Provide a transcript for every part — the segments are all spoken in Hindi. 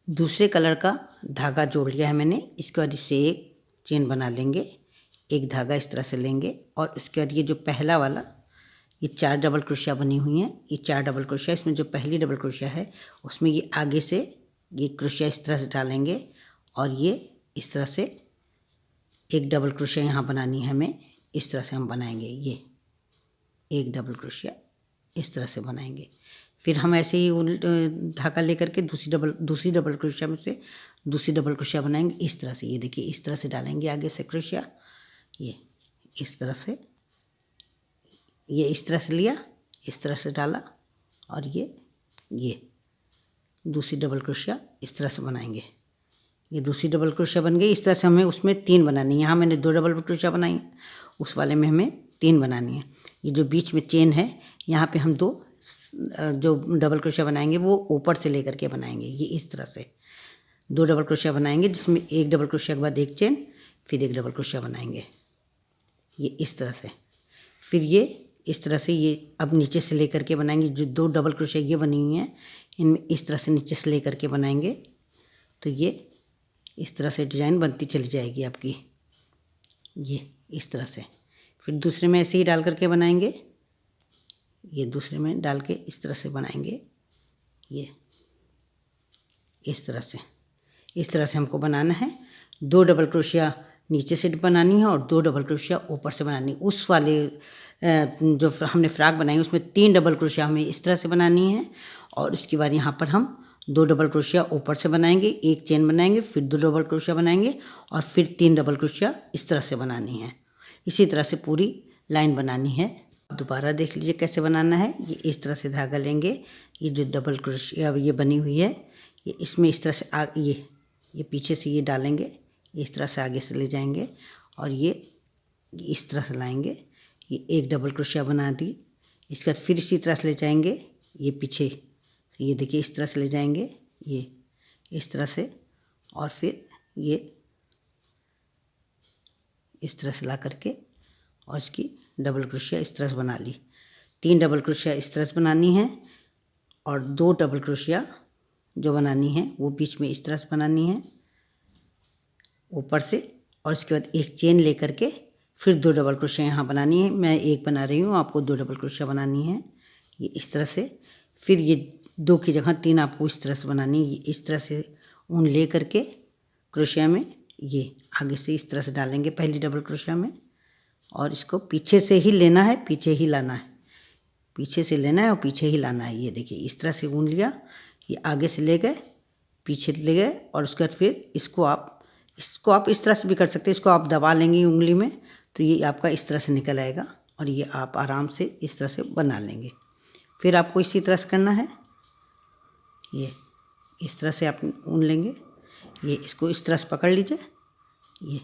दूसरे कलर का धागा जोड़ लिया है मैंने। इसके बाद इससे एक चेन बना लेंगे, एक धागा इस तरह से लेंगे और इसके बाद ये जो पहला वाला ये 4 डबल क्रोशिया बनी हुई हैं, ये 4 डबल क्रोशिया, इसमें जो पहली डबल क्रोशिया है उसमें ये आगे से ये क्रोशिया इस तरह से डालेंगे और ये इस तरह से एक डबल क्रोशिया यहाँ बनानी है हमें। इस तरह से हम बनाएंगे, ये एक डबल क्रोशिया इस तरह से बनाएंगे। फिर हम ऐसे ही धागा लेकर के दूसरी डबल क्रोशिया में से दूसरी डबल क्रोशिया बनाएंगे इस तरह से। ये देखिए इस तरह से डालेंगे आगे से क्रोशिया, ये इस तरह से, ये इस तरह से लिया, इस तरह से डाला और ये दूसरी डबल क्रोशिया इस तरह से बनाएंगे। ये दूसरी डबल क्रोशिया बन गई। इस तरह से हमें उसमें 3 बनानी है। यहाँ मैंने 2 डबल क्रोशिया बनाई है, उस वाले में हमें 3 बनानी है। ये जो बीच में चेन है यहाँ पे हम 2 जो डबल क्रोशिया बनाएंगे वो ऊपर से लेकर के बनाएंगे। ये इस तरह से 2 डबल क्रोशिया बनाएंगे जिसमें एक डबल क्रोशिया के बाद एक चेन, फिर एक डबल क्रोशिया बनाएंगे, ये इस तरह से। फिर ये इस तरह से ये अब नीचे से लेकर के बनाएंगे। जो 2 डबल क्रोशिया ये बनी हुई हैं इनमें इस तरह से नीचे से लेकर के बनाएंगे तो ये इस तरह से डिज़ाइन बनती चली जाएगी आपकी, ये इस तरह से। फिर दूसरे में ऐसे ही डाल करके बनाएंगे, ये दूसरे में डाल के इस तरह से बनाएंगे, ये इस तरह से। इस तरह से हमको बनाना है। 2 डबल क्रोशिया नीचे से बनानी है और 2 डबल क्रोशिया ऊपर से बनानी है। उस वाले जो हमने फ्रॉक बनाई उसमें 3 डबल क्रोशिया हमें इस तरह से बनानी है और उसके बाद यहाँ पर हम 2 डबल क्रोशिया ऊपर से बनाएंगे, एक चेन बनाएंगे, फिर 2 डबल क्रोशिया बनाएंगे और फिर 3 डबल क्रोशिया इस तरह से बनानी है। इसी तरह से पूरी लाइन बनानी है। दोबारा देख लीजिए कैसे बनाना है। ये इस तरह से धागा लेंगे, ये जो डबल क्रोशिया ये बनी हुई है ये इसमें इस तरह से ये पीछे से ये डालेंगे, इस तरह से आगे से ले जाएंगे और ये इस तरह से लाएंगे। ये एक डबल क्रोशिया बना दी। इसके बाद फिर इसी तरह से ले जाएंगे, ये पीछे ये देखिए इस तरह से ले जाएंगे, ये इस तरह से और फिर ये इस तरह से ला करके और इसकी डबल क्रोशिया इस तरह से बना ली। 3 डबल क्रोशिया इस तरह से बनानी है और 2 डबल क्रोशिया जो बनानी है वो बीच में इस तरह से बनानी है ऊपर से और इसके बाद एक चेन लेकर के फिर 2 डबल क्रोशिया यहाँ बनानी है। मैं एक बना रही हूँ, आपको 2 डबल क्रोशिया बनानी है, ये इस तरह से। फिर ये 2 की जगह 3 आपको इस तरह से बनानी है। ये इस तरह से ऊन ले करके क्रोशिया में ये आगे से इस तरह से डालेंगे पहली डबल क्रोशिया में और इसको पीछे से ही लेना है, पीछे ही लाना है, पीछे से लेना है और पीछे ही लाना है। ये देखिए इस तरह से ऊन लिया, ये आगे से ले गए, पीछे ले गए और उसके बाद फिर इसको आप इस तरह से भी कर सकते हैं। इसको आप दबा लेंगे उंगली में तो ये आपका इस तरह से निकल आएगा और ये आप आराम से इस तरह से बना लेंगे। फिर आपको इसी तरह से करना है, ये इस तरह से आप ऊन लेंगे, ये इसको इस तरह से पकड़ लीजिए, ये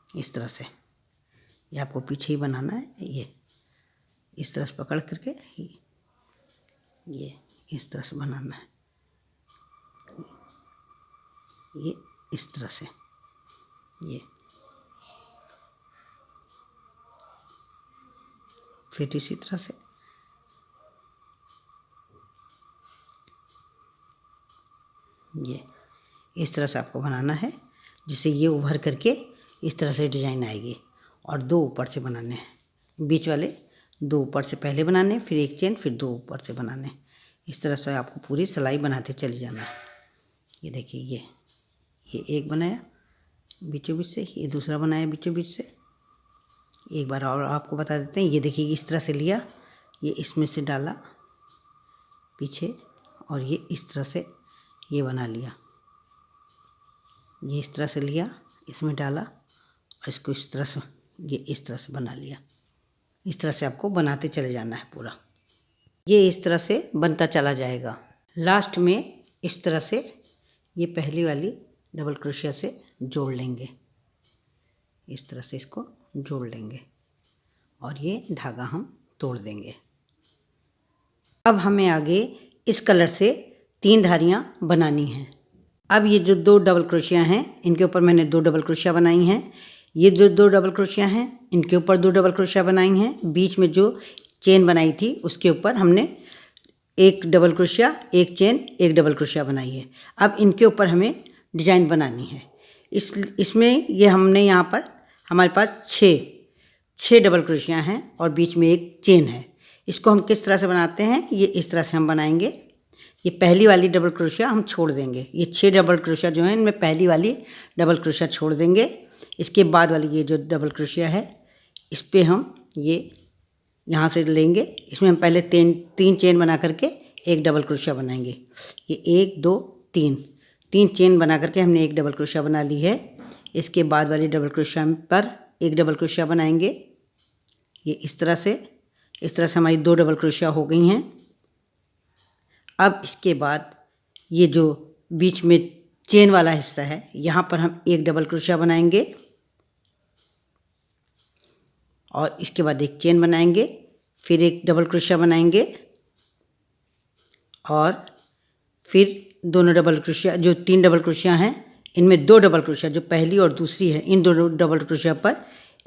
इस तरह से, ये आपको पीछे ही बनाना है। ये इस तरह से पकड़ करके ये इस तरह से बनाना है, ये इस तरह से, ये फिर इसी तरह से ये इस तरह से आपको बनाना है जिससे ये उभर करके इस तरह से डिज़ाइन आएगी। और 2 ऊपर से बनाने हैं, बीच वाले 2 ऊपर से पहले बनाने, फिर एक चेन, फिर 2 ऊपर से बनाने। इस तरह से आपको पूरी सिलाई बनाते चली जाना है। ये देखिए ये एक बनाया बीचों बीच से, ये दूसरा बनाया बीचों बीच से। एक बार और आपको बता देते हैं, ये देखिए इस तरह से लिया, ये इसमें से डाला पीछे और ये इस तरह से ये बना लिया, ये इस तरह से लिया, इसमें डाला और इसको इस तरह से ये इस तरह से बना लिया। इस तरह से आपको बनाते चले जाना है पूरा, ये इस तरह से बनता चला जाएगा। लास्ट में इस तरह से ये पहली वाली डबल क्रोशिया से जोड़ लेंगे, इस तरह से इसको जोड़ लेंगे और ये धागा हम तोड़ देंगे। अब हमें आगे इस कलर से 3 धारियाँ बनानी हैं। अब ये जो 2 डबल क्रोशिया हैं इनके ऊपर मैंने 2 डबल क्रोशिया बनाई हैं। ये जो 2 डबल क्रोशिया हैं इनके ऊपर 2 डबल क्रोशिया बनाई हैं। बीच में जो चेन बनाई थी उसके ऊपर हमने एक डबल क्रोशिया, एक चेन, एक डबल क्रोशिया बनाई है। अब इनके ऊपर हमें डिजाइन बनानी है। इसमें ये हमने यहाँ पर हमारे पास छः डबल क्रोशिया हैं और बीच में एक चेन है। इसको हम किस तरह से बनाते हैं, ये इस तरह से हम बनाएंगे। ये पहली वाली डबल क्रोशिया हम छोड़ देंगे। ये 6 डबल क्रोशिया जो है इनमें पहली वाली डबल क्रोशिया छोड़ देंगे। इसके बाद वाली ये जो डबल क्रोशिया है इस पर हम ये यहाँ से लेंगे। इसमें हम पहले तीन चेन बना करके एक डबल क्रोशिया बनाएंगे। ये 1 2 3 चेन बना करके हमने एक डबल क्रोशिया बना ली है। इसके बाद वाली डबल क्रोशिया पर एक डबल क्रोशिया बनाएंगे। ये इस तरह से हमारी 2 डबल क्रोशिया हो गई हैं। अब इसके बाद ये जो बीच में चेन वाला हिस्सा है यहाँ पर हम एक डबल क्रोशिया बनाएंगे और इसके बाद एक चेन बनाएंगे, फिर एक डबल क्रोशिया बनाएंगे और फिर दोनों डबल क्रोशिया जो 3 डबल क्रोशिया हैं इनमें 2 डबल क्रोशिया जो पहली और दूसरी है इन दोनों डबल क्रोशिया पर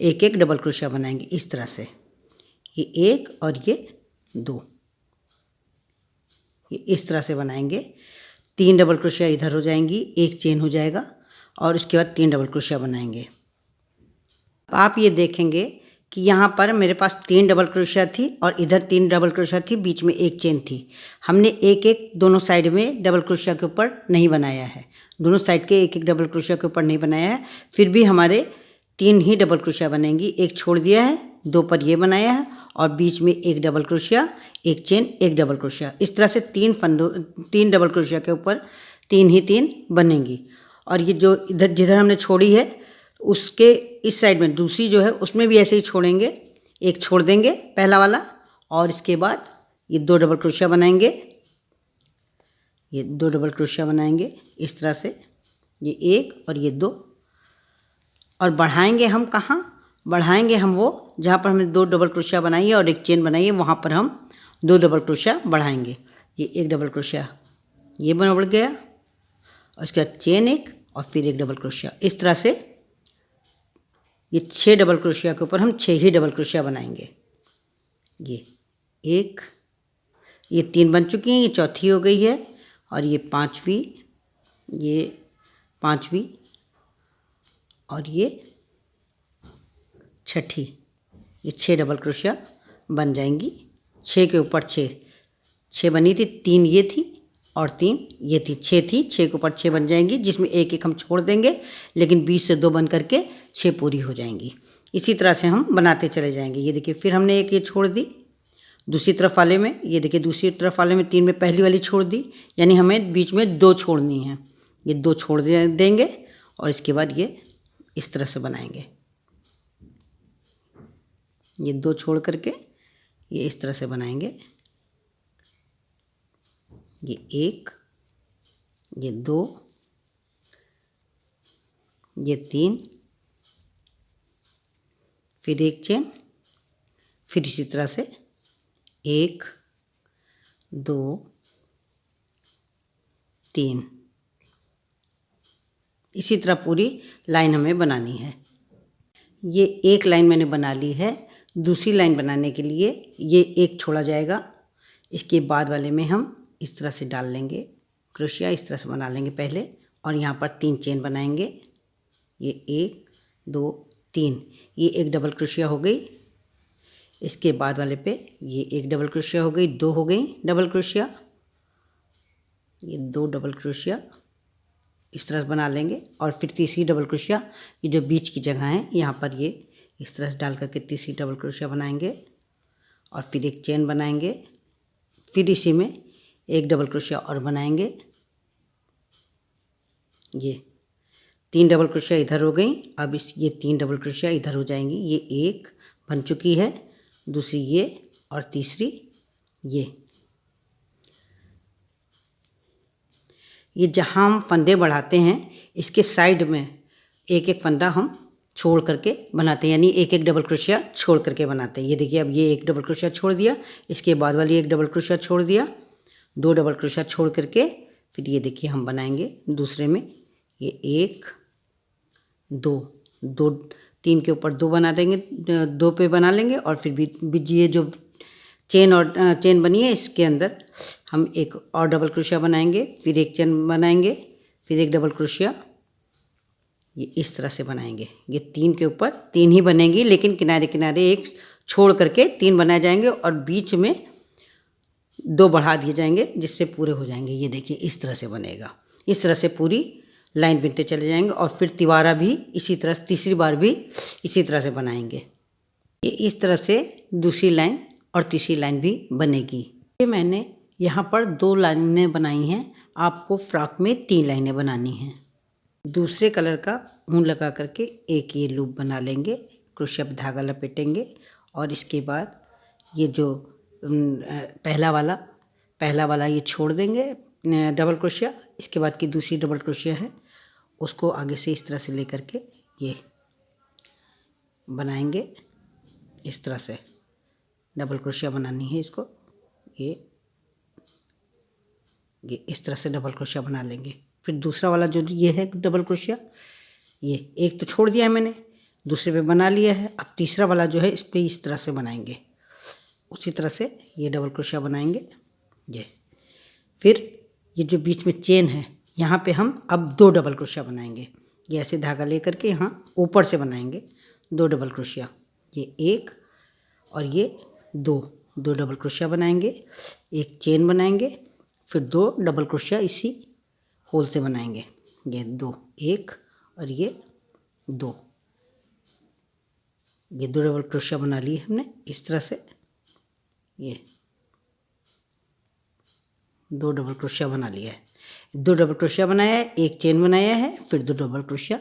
एक एक डबल क्रोशिया बनाएंगे। इस तरह से ये 1 और ये 2, ये इस तरह से बनाएंगे। 3 डबल क्रोशिया इधर हो जाएंगी, एक चेन हो जाएगा और उसके बाद 3 डबल क्रोशिया बनाएंगे। आप ये देखेंगे कि यहाँ पर मेरे पास 3 डबल क्रोशिया थी और इधर 3 डबल क्रोशिया थी, बीच में एक चेन थी। हमने एक एक दोनों साइड में डबल क्रोशिया के ऊपर नहीं बनाया है, दोनों साइड के एक एक डबल क्रोशिया के ऊपर नहीं बनाया है। फिर भी हमारे 3 ही डबल क्रोशिया बनेंगी। एक छोड़ दिया है, 2 पर ये बनाया है और बीच में एक डबल क्रोशिया, एक चेन, एक डबल क्रोशिया। इस तरह से 3 डबल क्रोशिया के ऊपर 3 बनेंगी। और ये जो इधर जिधर हमने छोड़ी है उसके इस साइड में दूसरी जो है उसमें भी ऐसे ही छोड़ेंगे। एक छोड़ देंगे पहला वाला और इसके बाद ये 2 डबल क्रोशिया बनाएंगे। ये 2 डबल क्रोशिया बनाएंगे इस तरह से, ये 1 और ये 2। और बढ़ाएंगे हम कहाँ, बढ़ाएंगे हम वो जहाँ पर हमने 2 डबल क्रोशिया बनाई है और एक चेन बनाई है वहाँ पर हम 2 डबल क्रोशिया बढ़ाएंगे। ये एक डबल क्रोशिया ये बढ़ गया और उसके बाद चेन एक और फिर एक डबल क्रोशिया। इस तरह से ये 6 डबल क्रोशिया के ऊपर हम 6 ही डबल क्रोशिया बनाएंगे। ये 1, ये 3 बन चुकी हैं, ये चौथी हो गई है और ये पाँचवीं, और ये छठी। ये 6 डबल क्रोशिया बन जाएंगी। 6 के ऊपर 6 बनी थी, 3 ये थी और 3 ये थी, 6 थी, 6 के ऊपर 6 बन जाएंगी जिसमें एक एक हम छोड़ देंगे, लेकिन 20 से 2 बन करके 6 पूरी हो जाएंगी। इसी तरह से हम बनाते चले जाएंगे। ये देखिए फिर हमने एक ये छोड़ दी दूसरी तरफ वाले में, ये देखिए दूसरी तरफ वाले में 3 में पहली वाली छोड़ दी, यानी हमें बीच में 2 छोड़नी है। ये 2 छोड़ देंगे और इसके बाद ये इस तरह से बनाएंगे। ये 2 छोड़ करके ये इस तरह से बनाएंगे। ये 1, ये 2, ये 3, फिर एक चेन, फिर इसी तरह से 1 2 3। इसी तरह पूरी लाइन हमें बनानी है। ये एक लाइन मैंने बना ली है। दूसरी लाइन बनाने के लिए ये एक छोड़ा जाएगा, इसके बाद वाले में हम इस तरह से डाल लेंगे क्रोशिया, इस तरह से बना लेंगे पहले और यहाँ पर 3 चेन बनाएंगे। ये 1 2 3, ये एक डबल क्रोशिया हो गई। इसके बाद वाले पे ये एक डबल क्रोशिया हो गई, 2 हो गई डबल क्रोशिया। ये 2 डबल क्रोशिया इस तरह से बना लेंगे और फिर तीसरी डबल क्रोशिया ये जो बीच की जगह है यहाँ पर ये इस तरह से डाल करके तीसरी डबल क्रोशिया बनाएंगे और फिर एक चेन बनाएंगे। फिर इसी में एक डबल क्रोशिया और बनाएंगे। ये 3 डबल क्रोशिया इधर हो गई। अब ये 3 डबल क्रोशिया इधर हो जाएंगी। ये एक बन चुकी है, दूसरी ये और तीसरी ये जहाँ हम फंदे बढ़ाते हैं इसके साइड में एक एक फंदा हम छोड़ करके बनाते हैं, यानी एक एक डबल क्रोशिया छोड़ करके बनाते हैं। ये देखिए अब ये एक डबल क्रोशिया छोड़ दिया, इसके बाद वाली एक डबल क्रोशिया छोड़ दिया, 2 डबल क्रोशिया छोड़ करके फिर ये देखिए हम बनाएंगे दूसरे में। ये 1 2 3 के ऊपर 2 बना देंगे, 2 पे बना लेंगे और फिर भी ये जो चेन बनी है, इसके अंदर हम एक और डबल क्रोशिया बनाएंगे, फिर एक चेन बनाएंगे, फिर एक डबल क्रोशिया, ये इस तरह से बनाएंगे। ये 3 के ऊपर 3 ही बनेंगी, लेकिन किनारे किनारे एक छोड़ करके 3 बनाए जाएंगे और बीच में 2 बढ़ा दिए जाएंगे, जिससे पूरे हो जाएंगे। ये देखिए इस तरह से बनेगा। इस तरह से पूरी लाइन बिनते चले जाएंगे और फिर तिवारा भी इसी तरह, तीसरी बार भी इसी तरह से बनाएंगे। ये इस तरह से दूसरी लाइन और तीसरी लाइन भी बनेगी। ये मैंने यहाँ पर 2 लाइनें बनाई हैं, आपको फ्रॉक में 3 लाइनें बनानी हैं। दूसरे कलर का ऊन लगा करके एक ये लूप बना लेंगे, क्रोशिया पे धागा लपेटेंगे और इसके बाद ये जो पहला वाला ये छोड़ देंगे डबल क्रोशिया। इसके बाद की दूसरी डबल क्रोशिया है, उसको आगे से इस तरह से लेकर के ये बनाएंगे। इस तरह से डबल क्रोशिया बनानी है इसको। ये इस तरह से डबल क्रोशिया बना लेंगे। फिर दूसरा वाला जो ये है डबल क्रोशिया, ये एक तो छोड़ दिया है मैंने, दूसरे पे बना लिया है। अब तीसरा वाला जो है इस पे इस तरह से बनाएंगे, उसी तरह से ये डबल क्रोशिया बनाएंगे। ये फिर ये जो बीच में चेन है, यहाँ पे हम अब 2 डबल क्रोशिया बनाएंगे। ये ऐसे धागा लेकर के यहाँ ऊपर से बनाएंगे 2 डबल क्रोशिया। ये एक और ये 2 डबल क्रोशिया बनाएंगे, एक चेन बनाएंगे, फिर 2 डबल क्रोशिया इसी होल से बनाएंगे। ये 2, एक और ये 2 डबल क्रोशिया बना लिए हमने इस तरह से। ये 2 डबल क्रोशिया बना लिया है। 2 डबल क्रोशिया बनाया है, एक चेन बनाया है, फिर 2 डबल क्रोशिया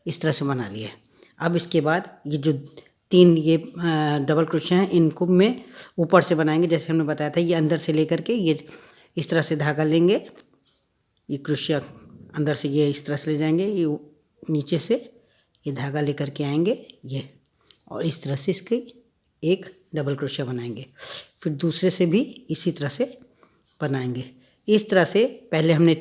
इस तरह से बना लिया है। अब इसके बाद ये जो 3 ये डबल क्रोशिया हैं, इनको में ऊपर से बनाएंगे, जैसे हमने बताया था। ये अंदर से लेकर के ये इस तरह से धागा लेंगे, ये क्रोशिया अंदर से ये इस तरह से ले जाएंगे, ये नीचे से ये धागा लेकर के आएंगे ये, और इस तरह से इसकी एक डबल क्रोशिया बनाएंगे। फिर दूसरे से भी इसी तरह से बनाएंगे। इस तरह से पहले हमने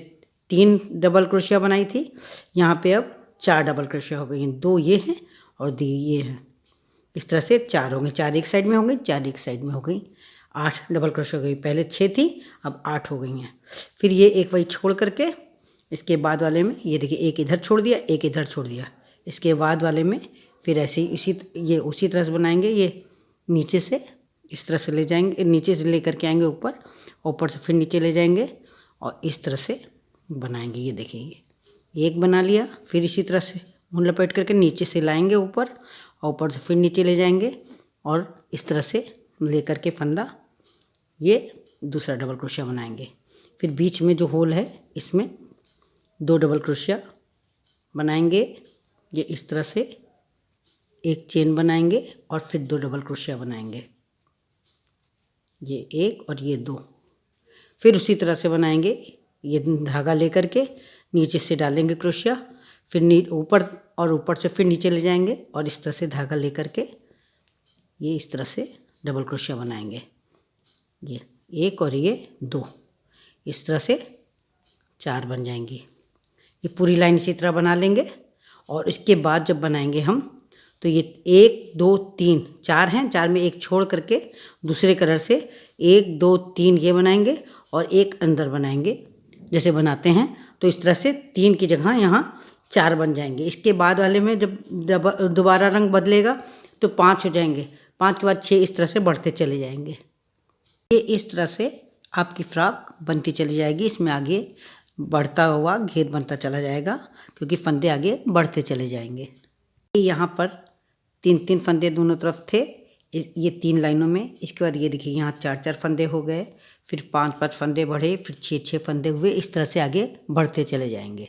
3 डबल क्रोशिया बनाई थी, यहाँ पे अब 4 डबल क्रोशिया हो गई। 2 ये हैं और 2 ये हैं। इस तरह से 4 हो गई, 4 एक साइड में हो गई, 4 एक साइड में हो गई। 8 डबल क्रोशिया हो गई। पहले 6 थी, अब 8 हो गई हैं। फिर ये एक वही छोड़ करके इसके बाद वाले में ये देखिए, एक इधर छोड़ दिया, एक इधर छोड़ दिया। इसके बाद वाले में फिर ऐसे ही उसी तरह से बनाएंगे। ये नीचे से इस तरह से ले जाएंगे, नीचे से ले करके आएंगे ऊपर, ऊपर से फिर नीचे ले जाएंगे और इस तरह से बनाएंगे। ये देखिए, ये एक बना लिया, फिर इसी तरह से ऊन लपेट करके नीचे से लाएंगे ऊपर और ऊपर से फिर नीचे ले जाएंगे और इस तरह से ले करके फंदा ये दूसरा डबल क्रोशिया बनाएंगे। फिर बीच में जो होल है इसमें 2 डबल क्रोशिया बनाएंगे। ये इस तरह से एक चेन बनाएंगे और फिर 2 डबल क्रोशिया बनाएंगे। ये एक और ये 2, फिर उसी तरह से बनाएंगे। ये धागा लेकर के नीचे से डालेंगे क्रोशिया, फिर ऊपर से फिर नीचे ले जाएंगे और इस तरह से धागा लेकर के ये इस तरह से डबल क्रोशिया बनाएंगे। ये एक और ये 2, इस तरह से 4 बन जाएंगी। ये पूरी लाइन इसी तरह बना लेंगे और इसके बाद जब बनाएंगे हम तो ये 1 2 3 4 हैं, 4 में एक छोड़ करके दूसरे कलर से 1 2 3 ये बनाएंगे और एक अंदर बनाएंगे जैसे बनाते हैं। तो इस तरह से 3 की जगह यहाँ 4 बन जाएंगे। इसके बाद वाले में जब दोबारा रंग बदलेगा तो 5 हो जाएंगे, 5 के बाद 6, इस तरह से बढ़ते चले जाएंगे। ये इस तरह से आपकी फ्रॉक बनती चली जाएगी। इसमें आगे बढ़ता हुआ घेर बनता चला जाएगा क्योंकि फंदे आगे बढ़ते चले जाएंगे। यहाँ पर 3-3 फंदे दोनों तरफ थे, ये 3 लाइनों में। इसके बाद ये देखिए यहाँ 4-4 फंदे हो गए, फिर 5-5 फंदे बढ़े, फिर 6-6 फंदे हुए। इस तरह से आगे बढ़ते चले जाएंगे।